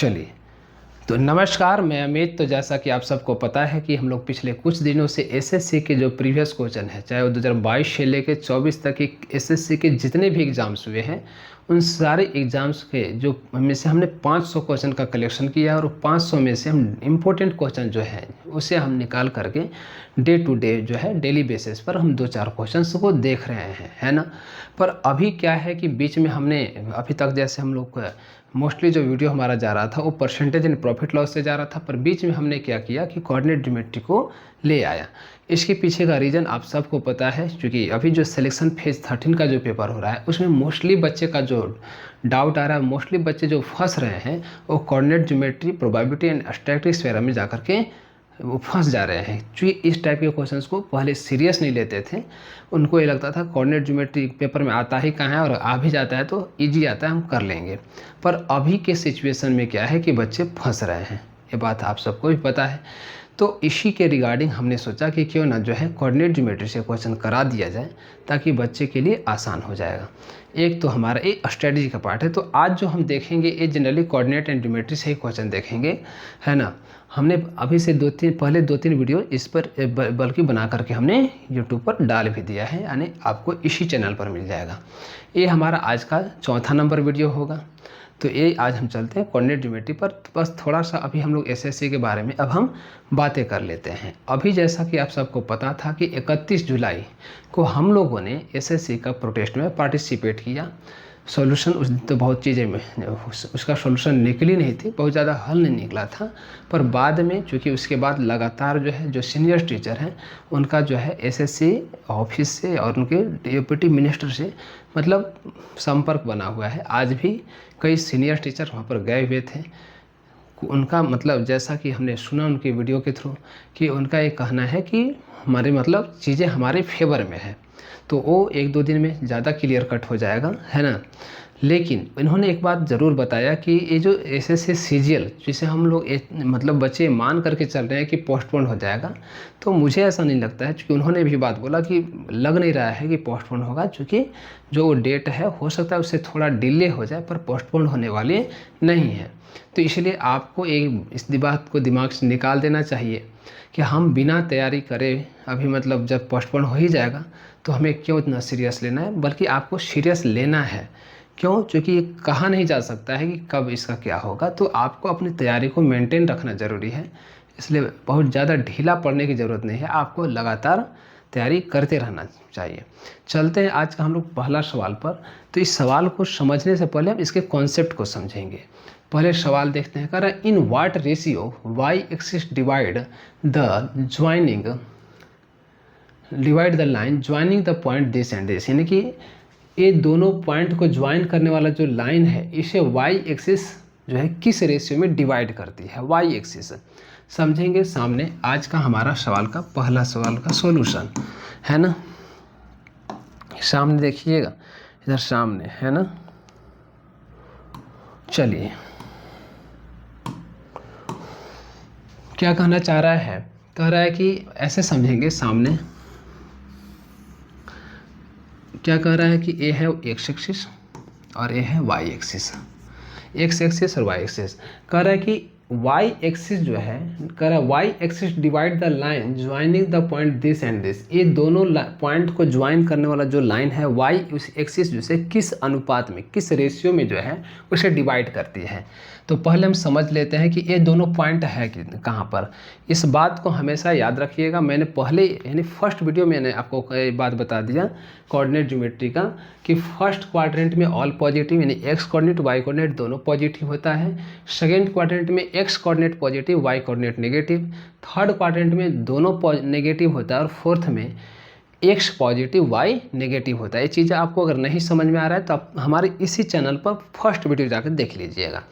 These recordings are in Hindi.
चलिए, तो नमस्कार, मैं अमित। तो जैसा कि आप सबको पता है कि हम लोग पिछले कुछ दिनों से एसएससी के जो प्रीवियस क्वेश्चन है, चाहे वो 2022 से लेकर 24 तक के एसएससी के जितने भी एग्ज़ाम्स हुए हैं, उन सारे एग्ज़ाम्स के जो में से हमने 500 क्वेश्चन का कलेक्शन किया और 500 में से हम इम्पोर्टेंट क्वेश्चन जो है उसे हम निकाल करके डे टू डे जो है डेली बेसिस पर हम 2-4 क्वेश्चंस को देख रहे हैं, है ना। पर अभी क्या है कि बीच में हमने अभी तक जैसे हम लोग मोस्टली जो वीडियो हमारा जा रहा था वो परसेंटेज एंड प्रॉफिट लॉस से जा रहा था, पर बीच में हमने क्या किया कि कोऑर्डिनेट ज्योमेट्री को ले आया। इसके पीछे का रीज़न आप सबको पता है, क्योंकि अभी जो सिलेक्शन फेज 13 का जो पेपर हो रहा है उसमें मोस्टली बच्चे का जो डाउट आ रहा है, मोस्टली बच्चे जो फंस रहे हैं वो coordinate geometry, probability and statistics वगैरह में जा करके वो फंस जा रहे हैं। क्योंकि इस टाइप के क्वेश्चंस को पहले सीरियस नहीं लेते थे, उनको ये लगता था कोऑर्डिनेट ज्योमेट्री पेपर में आता ही कहाँ है और आ भी जाता है तो इजी आता है, हम कर लेंगे। पर अभी के सिचुएशन में क्या है कि बच्चे फंस रहे हैं, ये बात आप सबको भी पता है। तो इसी के रिगार्डिंग हमने सोचा कि क्यों ना जो है कोऑर्डिनेट ज्योमेट्री से क्वेश्चन करा दिया जाए ताकि बच्चे के लिए आसान हो जाएगा। एक तो हमारा एक स्ट्रेटजी का पार्ट है, तो आज जो हम देखेंगे ये जनरली कोऑर्डिनेट एंड ज्योमेट्री से ही क्वेश्चन देखेंगे, है ना। हमने अभी से पहले दो तीन वीडियो इस पर बल्कि बना करके हमने यूट्यूब पर डाल भी दिया है, यानी आपको इसी चैनल पर मिल जाएगा। ये हमारा आज का चौथा नंबर वीडियो होगा। तो ये आज हम चलते हैं कोऑर्डिनेट ज्योमेट्री पर। बस थोड़ा सा अभी हम लोग एसएससी के बारे में अब हम बातें कर लेते हैं। अभी जैसा कि आप सबको पता था कि 31 जुलाई को हम लोगों ने एसएससी का प्रोटेस्ट में पार्टिसिपेट किया। सॉल्यूशन उस दिन तो बहुत चीज़ें में उसका सॉल्यूशन निकली नहीं थी, बहुत ज़्यादा हल नहीं निकला था। पर बाद में चूँकि उसके बाद लगातार जो है जो सीनियर टीचर हैं उनका जो है एसएससी ऑफिस से और उनके डिप्टी मिनिस्टर से मतलब संपर्क बना हुआ है। आज भी कई सीनियर टीचर वहाँ पर गए हुए थे। उनका मतलब जैसा कि हमने सुना उनके वीडियो के थ्रू कि उनका ये कहना है कि हमारे मतलब चीज़ें हमारे फेवर में है, तो वो 1-2 दिन में ज़्यादा क्लियर कट हो जाएगा, है ना। लेकिन इन्होंने एक बात ज़रूर बताया कि ये जो एसएससी सीजीएल जिसे हम लोग मतलब बच्चे मान करके चल रहे हैं कि पोस्टपोन हो जाएगा, तो मुझे ऐसा नहीं लगता है। क्योंकि उन्होंने भी बात बोला कि लग नहीं रहा है कि पोस्टपोन होगा, क्योंकि जो डेट है हो सकता है उससे थोड़ा डिले हो जाए, पर पोस्टपोन होने वाले नहीं है। तो इसलिए आपको इस बात को दिमाग से निकाल देना चाहिए कि हम बिना तैयारी करे अभी मतलब जब पोस्टपोन हो ही जाएगा तो हमें क्यों इतना सीरियस लेना है, बल्कि आपको सीरियस लेना है। क्यों? क्योंकि ये कहा नहीं जा सकता है कि कब इसका क्या होगा, तो आपको अपनी तैयारी को मेंटेन रखना ज़रूरी है। इसलिए बहुत ज़्यादा ढीला पड़ने की ज़रूरत नहीं है, आपको लगातार तैयारी करते रहना चाहिए। चलते हैं आज का हम लोग पहला सवाल पर। तो इस सवाल को समझने से पहले हम इसके कॉन्सेप्ट को समझेंगे। पहले सवाल देखते हैं। कह रहा है in what ratio Y axis divide the line joining the point this and this, यानी कि ये दोनों पॉइंट को ज्वाइन करने वाला जो लाइन है इसे वाई एक्सिस जो है किस रेशियो में डिवाइड करती है, वाई एक्सिस। समझेंगे सामने आज का हमारा सवाल का पहला सवाल का सॉल्यूशन, है ना। सामने देखिएगा, इधर सामने, है ना। चलिए, क्या कहना चाह रहा है? कह रहा है कि ऐसे समझेंगे सामने। क्या कह रहा है कि ए है एक्स एक्सिस और ए है वाई एक्सिस, एक्स एक्सिस और वाई एक्सिस। कह रहा है कि वाई एक्सिस जो है, कह रहा है Y axis divide the line joining the point this and this. ये दोनों पॉइंट को ज्वाइन करने वाला जो लाइन है वाई उस एक्सिस जो से किस अनुपात में, किस रेशियो में जो है उसे डिवाइड करती है। तो पहले हम समझ लेते हैं कि ये दोनों पॉइंट है कि कहाँ पर। इस बात को हमेशा याद रखिएगा। मैंने पहले यानी फर्स्ट वीडियो में मैंने आपको एक बात बता दिया कोऑर्डिनेट ज्योमेट्री का कि फर्स्ट क्वाड्रेंट में ऑल पॉजिटिव यानी एक्स कोऑर्डिनेट वाई कोऑर्डिनेट दोनों पॉजिटिव होता है। सेकेंड क्वाड्रेंट में X coordinate positive Y coordinate negative. Third quadrant में दोनों नेगेटिव होता है और फोर्थ में एक्स पॉजिटिव वाई नेगेटिव होता है। ये चीज़ें आपको अगर नहीं समझ में आ रहा है तो आप हमारे इसी चैनल पर फर्स्ट वीडियो जाकर देख लीजिएगा।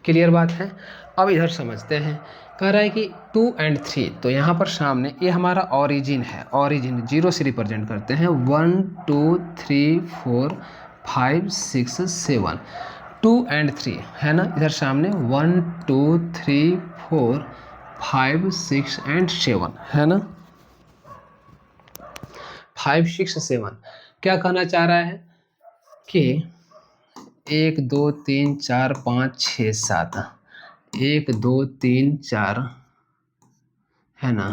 क्लियर बात है। अब इधर समझते हैं। कह रहा है कि 2 और 3, तो यहाँ पर सामने ये हमारा ऑरिजिन है, ऑरिजिन 0 से रिप्रेजेंट करते हैं। 1 2 3 4 5 6 7, 2 और 3 है ना। इधर सामने 1 2 3 4 5 6 और 7 है ना, 5 6 7। क्या कहना चाह रहा है कि 1 2 3 4 5 6 7 1 2 3 4 है ना,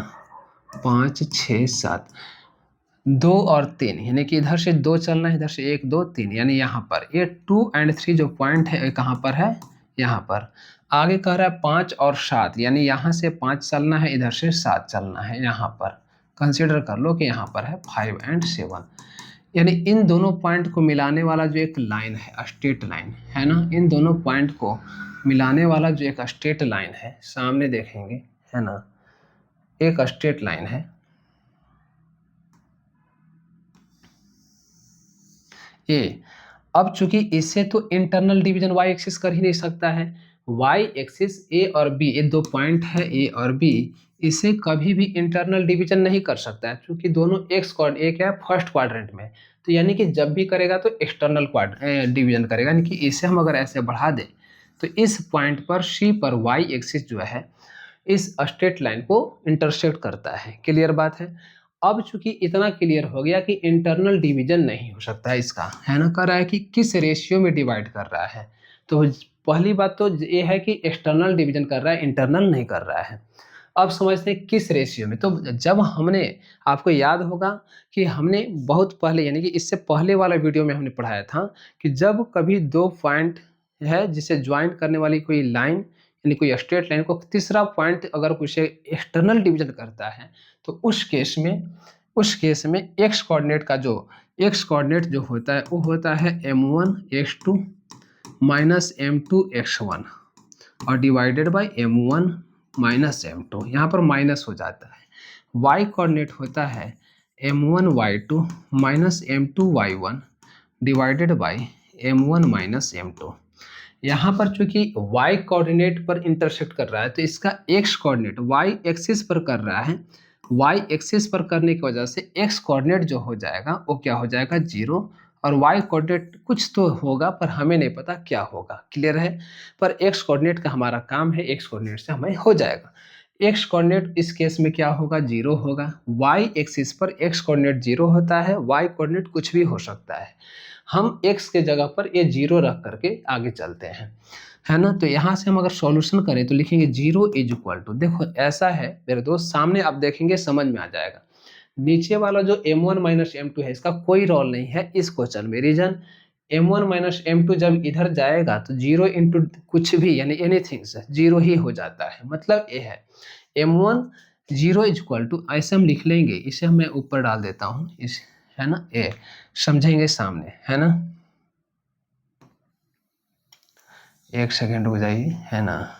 5 6 7, 2 और 3, यानी कि इधर से 2 चलना है, इधर से 1 2 3, यानी यहाँ पर ये 2 और 3 जो पॉइंट है ये कहाँ पर है, यहाँ पर। आगे कह रहा है 5 और 7, यानी यहाँ से 5 चलना है, इधर से 7 चलना है, यहाँ पर कंसीडर कर लो कि यहाँ पर है 5 और 7, यानी इन दोनों पॉइंट को मिलाने वाला जो एक लाइन है, स्ट्रेट लाइन है ना, इन दोनों पॉइंट को मिलाने वाला जो एक स्ट्रेट लाइन है, सामने देखेंगे है ना, एक स्ट्रेट लाइन है ए। अब चूंकि इससे तो इंटरनल डिवीजन वाई एक्सिस कर ही नहीं सकता है, वाई एक्सिस ए और बी, ये दो पॉइंट है ए और बी, इसे कभी भी इंटरनल डिवीजन नहीं कर सकता है, क्योंकि दोनों एक्स क्वाड एक है फर्स्ट क्वाड्रेंट में, तो यानी कि जब भी करेगा तो एक्सटर्नल क्वाड डिवीजन करेगा, यानी कि इसे हम अगर ऐसे बढ़ा दें तो इस पॉइंट पर सी पर वाई एक्सिस जो है इस स्ट्रेट लाइन को इंटरसेक्ट करता है। क्लियर बात है। अब चूंकि इतना क्लियर हो गया कि इंटरनल डिवीजन नहीं हो सकता है इसका, है ना, कर रहा है कि किस रेशियो में डिवाइड कर रहा है, तो पहली बात तो ये है कि एक्सटर्नल डिवीजन कर रहा है, इंटरनल नहीं कर रहा है। अब समझते हैं किस रेशियो में, तो जब हमने, आपको याद होगा कि हमने बहुत पहले यानी कि इससे पहले वाला वीडियो में हमने पढ़ाया था कि जब कभी दो पॉइंट है जिसे ज्वाइन करने वाली कोई लाइन यानी कोई स्ट्रेट लाइन को तीसरा पॉइंट अगर उसे एक्सटर्नल डिवीजन करता है, तो उस केस में एक्स कोऑर्डिनेट का जो एक्स कोऑर्डिनेट जो होता है वो होता है m1 x2 minus m2 x1 और divided by m1 minus m2, यहाँ पर माइनस हो जाता है। y कोऑर्डिनेट होता है m1 y2 minus m2 y1 divided by m1 minus m2। यहाँ पर चूंकि y कोऑर्डिनेट पर इंटरसेक्ट कर रहा है तो इसका x कोऑर्डिनेट y एक्सिस पर कर रहा है, y एक्सिस पर करने की वजह से x कोऑर्डिनेट जो हो जाएगा वो क्या हो जाएगा 0, और y कोऑर्डिनेट कुछ तो होगा पर हमें नहीं पता क्या होगा। क्लियर है। पर x कोऑर्डिनेट का हमारा काम है, x कोऑर्डिनेट से हमें हो जाएगा। x कोऑर्डिनेट इस केस में क्या होगा 0 होगा, y एक्सिस पर x कोऑर्डिनेट 0 होता है, y कोऑर्डिनेट कुछ भी हो सकता है। हम x के जगह पर ये 0 रख करके आगे चलते हैं, है ना। तो यहाँ से हम अगर सॉल्यूशन करें तो लिखेंगे 0 इज इक्वल टू, देखो ऐसा है मेरे दोस्त, सामने आप देखेंगे समझ में आ जाएगा। नीचे वाला जो m1 माइनस m2 है इसका कोई रोल नहीं है इस क्वेश्चन में। रीजन, m1 माइनस m2 जब इधर जाएगा तो 0 इंटू कुछ भी यानी एनीथिंग से 0 ही हो जाता है, मतलब ये है m1 0 इज इक्वल टू, ऐसे हम लिख लेंगे, इसे मैं ऊपर डाल देता हूँ इस, है ना, ए समझेंगे सामने, है ना। एक सेकेंड रुक जाइए, है ना,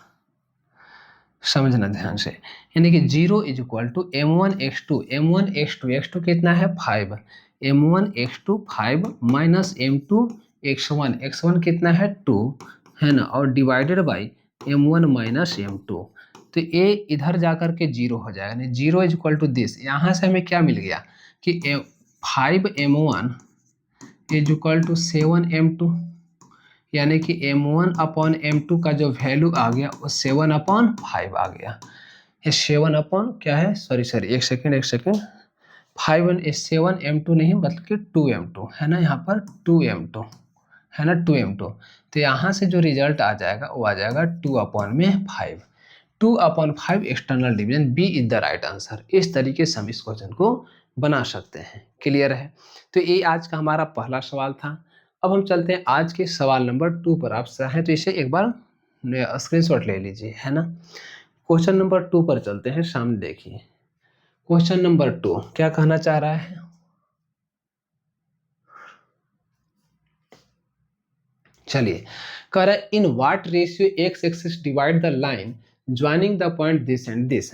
समझना ध्यान से। यानी कि 0 is equal to m1 x2, m1 x2, x2 कितना है 5, m1 x2 5 minus m2 x1, x1 कितना है 2, है ना, और divided by m1 minus m2। तो ये इधर जाकर के 0 हो जाएगा, यानी 0 इज इक्वल टू दिस। यहाँ से हमें क्या मिल गया कि 5m1 is equal to 7m2, यानी कि m1 अपॉन m2 का जो वैल्यू आ गया वो 7/5 आ गया। ये 7 अपॉन क्या है, सॉरी एक सेकेंड 7m2 नहीं बल्कि 2m2 है ना, यहाँ पर 2m2 है ना, 2m2। तो यहाँ से जो रिजल्ट आ जाएगा वो आ जाएगा 2/5, 2/5 external division, B is the right answer. इस तरीके से हम इस क्वेश्चन को बना सकते हैं। क्लियर है। तो ये आज का हमारा पहला सवाल था। अब हम चलते हैं आज के सवाल नंबर 2 पर। आप चाहें तो इसे एक बार स्क्रीनशॉट ले लीजिए, है ना। क्वेश्चन नंबर 2 पर चलते हैं, सामने देखिए। क्वेश्चन नंबर 2 क्या कहना चाह रहा है, चलिए, कह रहा है in what ratio x axis divide the line joining the point this and this,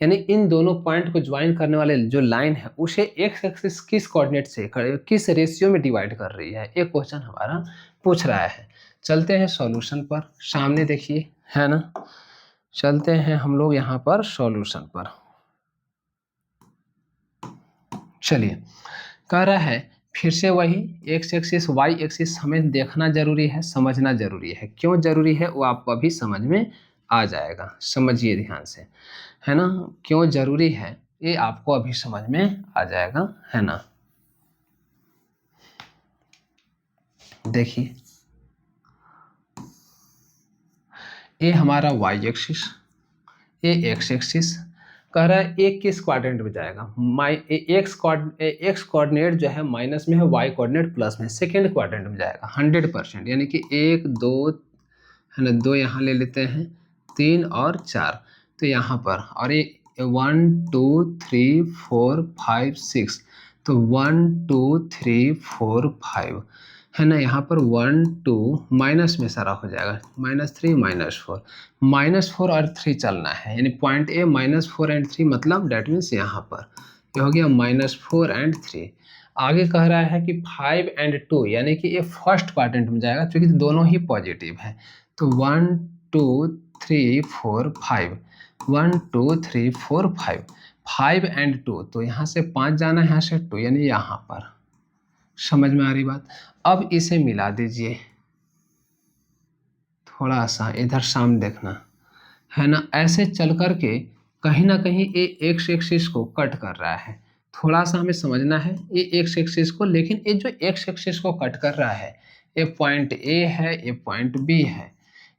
यानी इन दोनों पॉइंट को ज्वाइन करने वाले जो लाइन है उसे एक्स एक्सिस किस कोऑर्डिनेट से किस रेशियो में डिवाइड कर रही है, एक क्वेश्चन हमारा पूछ रहा है। चलते हैं सॉल्यूशन पर, सामने देखिए, है ना, चलते हैं हम लोग यहाँ पर सॉल्यूशन पर। चलिए, कह रहा है फिर से वही एक्स एक्सिस वाई एक्सिस हमें देखना जरूरी है, समझना जरूरी है। क्यों जरूरी है वो आपको अभी समझ में आ जाएगा, समझिए ध्यान से, है ना। क्यों जरूरी है ये आपको अभी समझ में आ जाएगा, है ना। देखिए, ये हमारा वाई एक्सिस, ये एक्स एक्सिस। कह रहा है एक किस क्वाड्रेंट में जाएगा, एक्स कोऑर्डिनेट जो है माइनस में है, वाई कोऑर्डिनेट प्लस में, सेकेंड क्वाड्रेंट में जाएगा 100%, यानी कि 1 2 है ना, 2 यहाँ ले लेते हैं, 3 और 4, तो यहाँ पर, और ये 1 2 3 4 5 6, तो 1 2 3 4 5 है ना, यहाँ पर 1 2 माइनस में सारा हो जाएगा, -3 -4, -4 और 3 चलना है, यानी पॉइंट ए -4 एंड 3, मतलब डेट मीन्स यहाँ पर ये हो गया -4 एंड 3। आगे कह रहा है कि 5 एंड 2, यानी कि ये फर्स्ट क्वाड्रेंट में जाएगा क्योंकि दोनों ही पॉजिटिव है, तो 1 2 3 4 5, 1 2 3 4 5, 5 एंड 2, तो यहाँ से 5 जाना है, यहाँ से 2, यानी यहाँ पर। समझ में आ रही बात? अब इसे मिला दीजिए, थोड़ा सा इधर सामने देखना है ना, ऐसे चल करके कहीं ना कहीं ये एक्स एक्सिस को कट कर रहा है। थोड़ा सा हमें समझना है ये एक्स एक्सिस को, लेकिन ये जो एक्स एक्सिस को कट कर रहा है, ये पॉइंट ए है, ये पॉइंट बी है।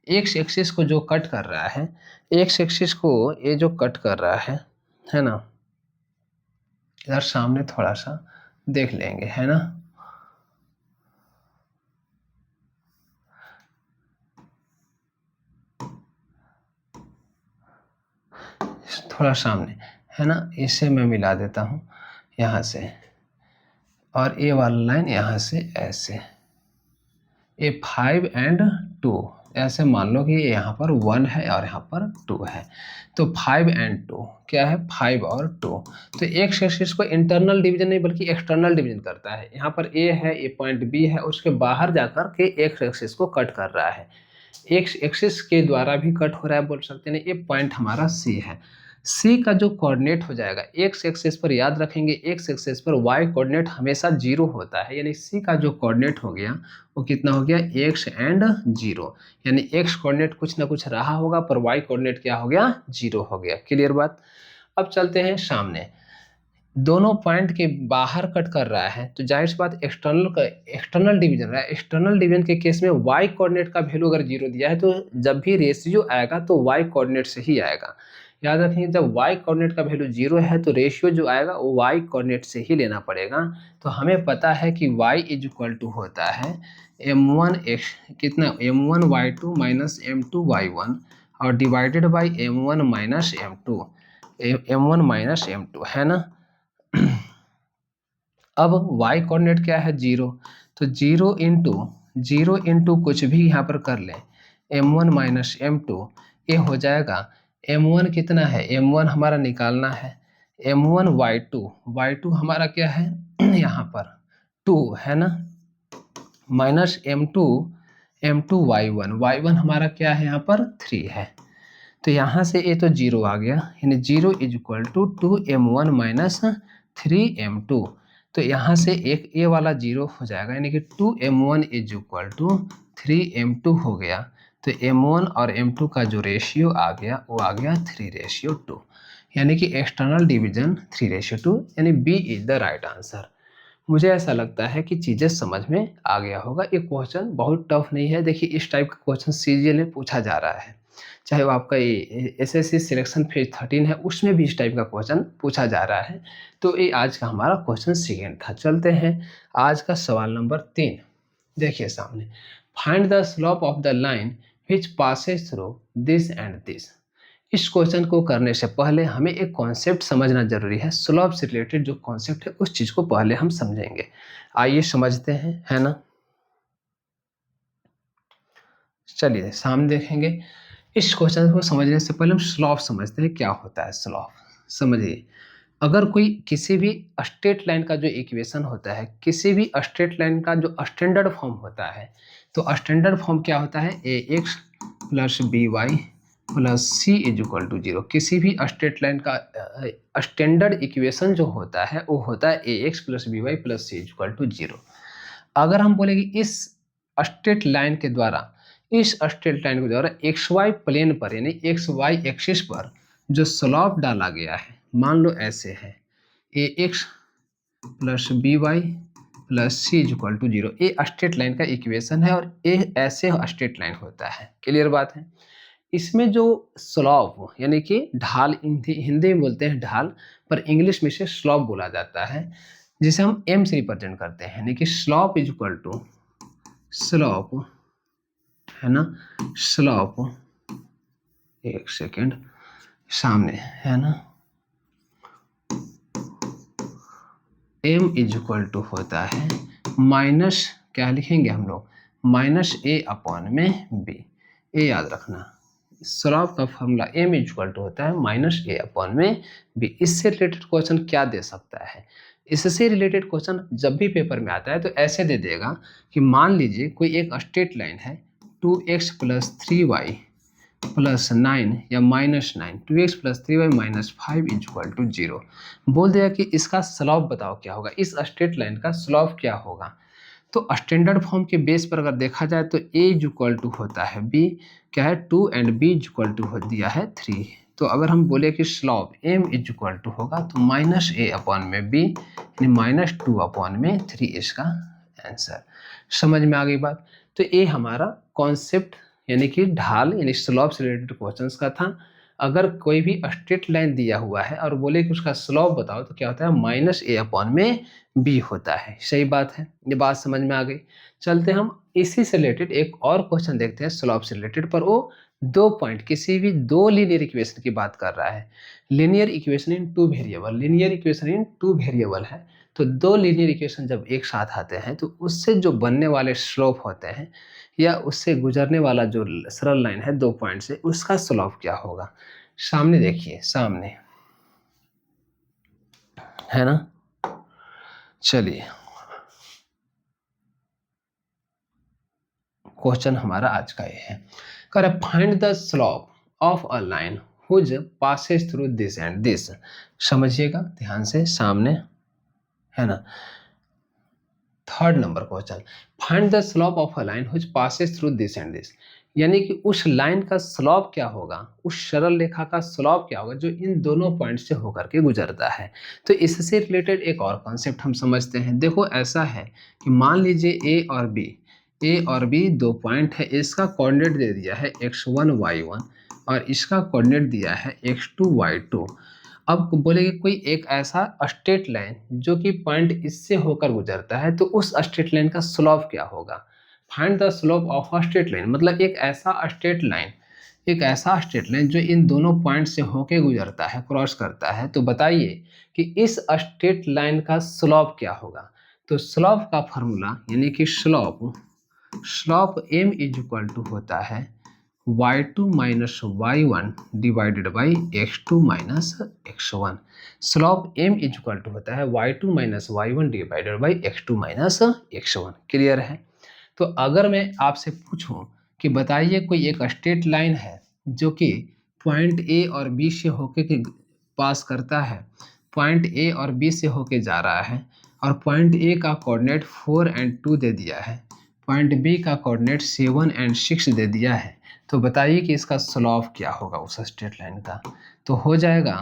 एक्स एक्सिस को जो कट कर रहा है, एक्स एक्सिस को ये जो कट कर रहा है ना, इधर सामने थोड़ा सा देख लेंगे, है ना। थोड़ा सामने है ना, इसे मैं मिला देता हूँ यहाँ से, और ये वाला लाइन यहाँ से ऐसे, ये 5 एंड 2, ऐसे मान लो कि यहाँ पर 1 है और यहाँ पर 2 है, तो 5 एंड 2 क्या है, 5 और 2, तो एक एक्सिस को इंटरनल डिवीजन नहीं बल्कि एक्सटर्नल डिवीजन करता है। यहाँ पर ए है, ये पॉइंट बी है, उसके बाहर जाकर के एक एक्सिस को कट कर रहा है, एक एक्सिस के द्वारा भी कट हो रहा है बोल सकते हैं। ये पॉइंट हमारा सी है। सी का जो कोऑर्डिनेट हो जाएगा एक्स एक्सिस पर, याद रखेंगे एक्स एक्सिस पर वाई कोऑर्डिनेट हमेशा 0 होता है, यानी सी का जो कोऑर्डिनेट हो गया वो कितना हो गया, एक्स एंड 0, यानी एक्स कोऑर्डिनेट कुछ ना कुछ रहा होगा पर वाई कोऑर्डिनेट क्या हो गया, 0 हो गया। क्लियर बात? अब चलते हैं सामने, दोनों पॉइंट के बाहर कट कर रहा है तो जाहिर सी बात एक्सटर्नल डिवीजन रहा है। एक्सटर्नल डिवीजन के केस में वाई कोऑर्डिनेट का वैल्यू अगर 0 दिया है तो जब भी रेशियो आएगा तो वाई कोऑर्डिनेट से ही आएगा। याद रखेंगे जब वाई कोऑर्डिनेट का वैल्यू 0 है तो रेशियो जो आएगा वो वाई कोऑर्डिनेट से ही लेना पड़ेगा। तो हमें पता है कि y इज इक्वल टू होता है m1x कितना, m1y2 माइनस m2y1 और divided by m1 minus m2 है ना। अब y कोऑर्डिनेट क्या है, 0, तो 0 इंटू कुछ भी यहाँ पर कर लें, m1 माइनस m2, ये हो जाएगा m1 कितना है, m1 हमारा निकालना है, m1 y2 हमारा क्या है यहाँ पर 2 है ना, माइनस m2 y1 हमारा क्या है यहाँ पर 3 है। तो यहाँ से ये तो 0 आ गया, यानी 0 is equal to 2m1 minus 3m2, तो यहाँ से एक ए वाला 0 हो जाएगा, यानी कि 2m1 is equal to 3m2 हो गया। तो m1 और m2 का जो रेशियो आ गया वो आ गया 3:2, यानी कि एक्सटर्नल डिवीजन 3:2, यानी B is the right answer. मुझे ऐसा लगता है कि चीज़ें समझ में आ गया होगा। ये क्वेश्चन बहुत टफ नहीं है। देखिए इस टाइप का क्वेश्चन सीजीएल में पूछा जा रहा है, चाहे वो आपका ये एसएससी सिलेक्शन फेज 13 है उसमें भी इस टाइप का क्वेश्चन पूछा जा रहा है। तो ये आज का हमारा क्वेश्चन सेकेंड था। चलते हैं आज का सवाल नंबर 3। देखिए सामने, find the slope of the line which passes through this and this. इस क्वेश्चन को करने से पहले हमें एक कॉन्सेप्ट समझना जरूरी है। स्लोप से रिलेटेड जो कॉन्सेप्ट है उस चीज को पहले हम समझेंगे। आइए समझते हैं, है ना। चलिए सामने देखेंगे। इस क्वेश्चन को समझने से पहले हम स्लोप समझते हैं, क्या होता है स्लोप। समझिए, अगर कोई किसी भी स्ट्रेट लाइन का जो इक्वेशन होता है, किसी भी स्ट्रेट लाइन का जो स्टैंडर्ड फॉर्म होता है, तो स्टैंडर्ड फॉर्म क्या होता है, a x plus b y plus c is equal to 0। किसी भी स्ट्रेट लाइन का स्टैंडर्ड इक्वेशन जो होता है वो होता है a x plus b y plus c is equal to 0। अगर हम बोलेंगे इस स्ट्रेट लाइन के द्वारा, इस स्ट्रेट लाइन के द्वारा एक्स वाई प्लेन पर यानी एक्स वाई एक्सिस पर जो स्लोप डाला गया है, मान लो ऐसे है, a x plus b y plus c is equal to 0। ये स्ट्रेट लाइन का इक्वेशन है और ये ऐसे स्ट्रेट लाइन होता है। क्लियर बात है। इसमें जो स्लोप यानी कि ढाल, हिंदी में बोलते हैं ढाल, पर इंग्लिश में इसे स्लोप बोला जाता है, जिसे हम एम से रिप्रेजेंट करते हैं, यानी कि slope is equal to slope, है ना, स्लोप, एक सेकेंड, सामने है ना, एम इज इक्वल टू होता है माइनस, क्या लिखेंगे हम लोग, माइनस ए अपॉन में बी। ए याद रखना, स्लोप का formula M is equal to होता है माइनस ए अपॉन में बी। इससे रिलेटेड क्वेश्चन क्या दे सकता है, इससे रिलेटेड क्वेश्चन जब भी पेपर में आता है तो ऐसे दे देगा कि मान लीजिए कोई एक स्ट्रेट लाइन है 2x प्लस 3y प्लस 9 या minus 9, 2x plus 3y minus 5 is equal to 0। बोल देगा कि इसका स्लोप बताओ क्या होगा, इस स्ट्रेट लाइन का स्लोप क्या होगा। तो स्टैंडर्ड फॉर्म के बेस पर अगर देखा जाए तो a इज इक्वल टू होता है b, क्या है 2 and b is equal to हो दिया है 3। तो अगर हम बोले कि slope m is equal to होगा तो माइनस ए अपॉन में b यानी माइनस 2 अपॉन में 3 इसका आंसर। समझ में आ गई बात। तो ये हमारा कॉन्सेप्ट यानी कि ढाल यानी स्लोप से रिलेटेड क्वेश्चंस का था। अगर कोई भी स्ट्रेट लाइन दिया हुआ है और बोले कि उसका स्लोप बताओ तो क्या होता है माइनस ए अपॉन में बी होता है। सही बात है, ये बात समझ में आ गई। चलते हम इसी से रिलेटेड एक और क्वेश्चन देखते हैं स्लोप से रिलेटेड, पर वो 2 पॉइंट किसी भी 2 लीनियर इक्वेशन की बात कर रहा है। Linear equation in 2 variable, linear equation in 2 variable है। तो 2 लीनियर इक्वेशन जब एक साथ आते हैं तो उससे जो बनने वाले स्लोप होते हैं या उससे गुजरने वाला जो सरल लाइन है 2 पॉइंट से, उसका स्लोप क्या होगा। सामने देखिए, सामने है ना। चलिए क्वेश्चन हमारा आज का ये है, कर find the slope of a line whose passes through this and this. समझिएगा ध्यान से, सामने है ना। Third number question, find the slope of a line whose passes through this and this, यानी कि उस लाइन का स्लोप क्या होगा, उस सरल रेखा का स्लोप क्या होगा जो इन दोनों पॉइंट से होकर के गुजरता है। तो इससे रिलेटेड एक और कॉन्सेप्ट हम समझते हैं। देखो ऐसा है कि मान लीजिए ए और बी 2 पॉइंट है, इसका कोऑर्डिनेट दे दिया है x1 y1 और इसका कोऑर्डिनेट दिया है x2 y2। अब बोलेंगे कोई एक ऐसा स्ट्रेट लाइन जो कि पॉइंट इससे होकर गुजरता है, तो उस स्ट्रेट लाइन का स्लोप क्या होगा। Find the slope of a straight line, मतलब एक ऐसा स्ट्रेट लाइन, एक ऐसा स्ट्रेट लाइन जो इन दोनों पॉइंट से होके गुजरता है, क्रॉस करता है। तो बताइए कि इस स्ट्रेट लाइन का स्लोप क्या होगा। तो स्लोप का फॉर्मूला यानी कि slope m is equal to होता है y2 minus y1 divided by x2 minus x1। Slope m is equal to होता है y2 minus y1 divided by x2 minus x1। Clear है। तो अगर मैं आपसे पूछूं कि बताइए कोई एक स्ट्रेट लाइन है जो कि पॉइंट ए और बी से होके के पास करता है, पॉइंट ए और बी से होके जा रहा है और पॉइंट ए का कोऑर्डिनेट 4 एंड 2 दे दिया है, पॉइंट बी का कोऑर्डिनेट 7 एंड 6 दे दिया है, तो बताइए कि इसका स्लोप क्या होगा उस स्ट्रेट लाइन का। तो हो जाएगा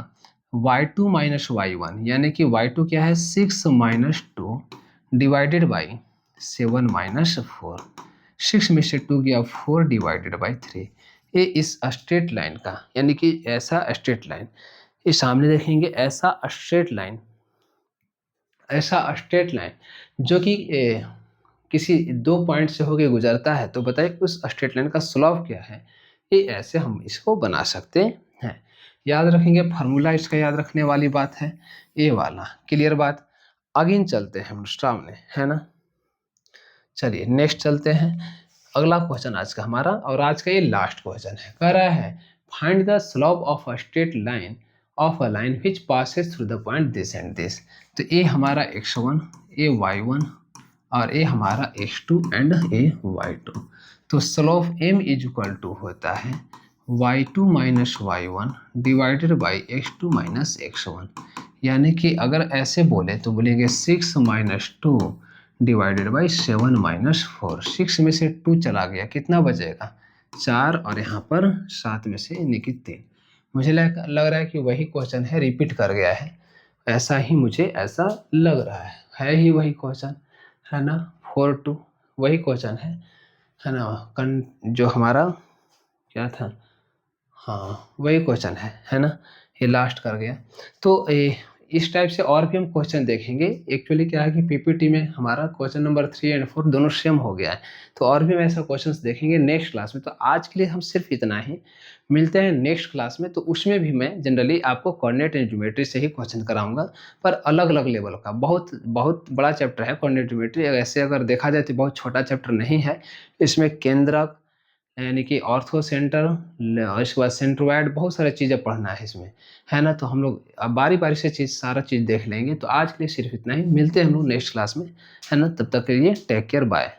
y2 माइनस y1, यानी कि y2 क्या है 6 माइनस 2 डिवाइडेड बाई 7 माइनस 4, 6 में से 2 गया 4 डिवाइडेड बाई 3। ये इस स्ट्रेट लाइन का यानी कि ऐसा स्ट्रेट लाइन, ये सामने देखेंगे ऐसा स्ट्रेट लाइन, ऐसा स्ट्रेट लाइन जो कि किसी 2 पॉइंट से होके गुजरता है, तो बताइए उस स्ट्रेट लाइन का स्लोप क्या है। ये ऐसे हम इसको बना सकते हैं। याद रखेंगे, फार्मूला इसका याद रखने वाली बात है ये वाला। क्लियर बात। अगेन चलते हैं हम सामने, है ना। चलिए नेक्स्ट चलते हैं। अगला क्वेश्चन आज का हमारा, और आज का ये लास्ट क्वेश्चन है, कह रहा है find the slope of a straight line of a line which passes through the point this and this. तो ये हमारा x1, ये y1 और ये हमारा x2 एंड ये y2। तो slope m is equal to होता है y2 minus y1 divided by x2 minus x1। यानी कि अगर ऐसे बोले तो बोलेंगे 6 माइनस 2 डिवाइडेड बाई 7 माइनस 4। 6 में से 2 चला गया, कितना बचेगा 4, और यहाँ पर 7 में से यानी कि 3। मुझे लग रहा है कि वही क्वेश्चन है, रिपीट कर गया है, ऐसा ही मुझे ऐसा लग रहा है ही वही क्वेश्चन, है ना। 4 2 वही क्वेश्चन है ना। जो हमारा क्या था, हाँ, वही क्वेश्चन है ना? ये लास्ट कर गया। तो इस टाइप से और भी हम क्वेश्चन देखेंगे। एक्चुअली क्या है कि पीपीटी में हमारा क्वेश्चन नंबर 3 एंड 4 दोनों सेम हो गया है। तो और भी हम ऐसा क्वेश्चंस देखेंगे नेक्स्ट क्लास में। तो आज के लिए हम सिर्फ इतना ही। मिलते हैं नेक्स्ट क्लास में, तो उसमें भी मैं जनरली आपको कोऑर्डिनेट एंड ज्योमेट्री से ही क्वेश्चन कराऊँगा, पर अलग-अलग लेवल का। बहुत बहुत बड़ा चैप्टर है कोऑर्डिनेट ज्योमेट्री। ऐसे अगर देखा जाए तो बहुत छोटा चैप्टर नहीं है। इसमें केंद्रक यानी कि ऑर्थो सेंटर इसके बाद सेंट्रोइड, बहुत सारी चीज़ें पढ़ना है इसमें, है ना? तो हम लोग अब बारी-बारी से सारा चीज़ देख लेंगे। तो आज के लिए सिर्फ इतना ही। मिलते हैं हम लोग नेक्स्ट क्लास में, है ना? तब तक के लिए टेक केयर, बाय।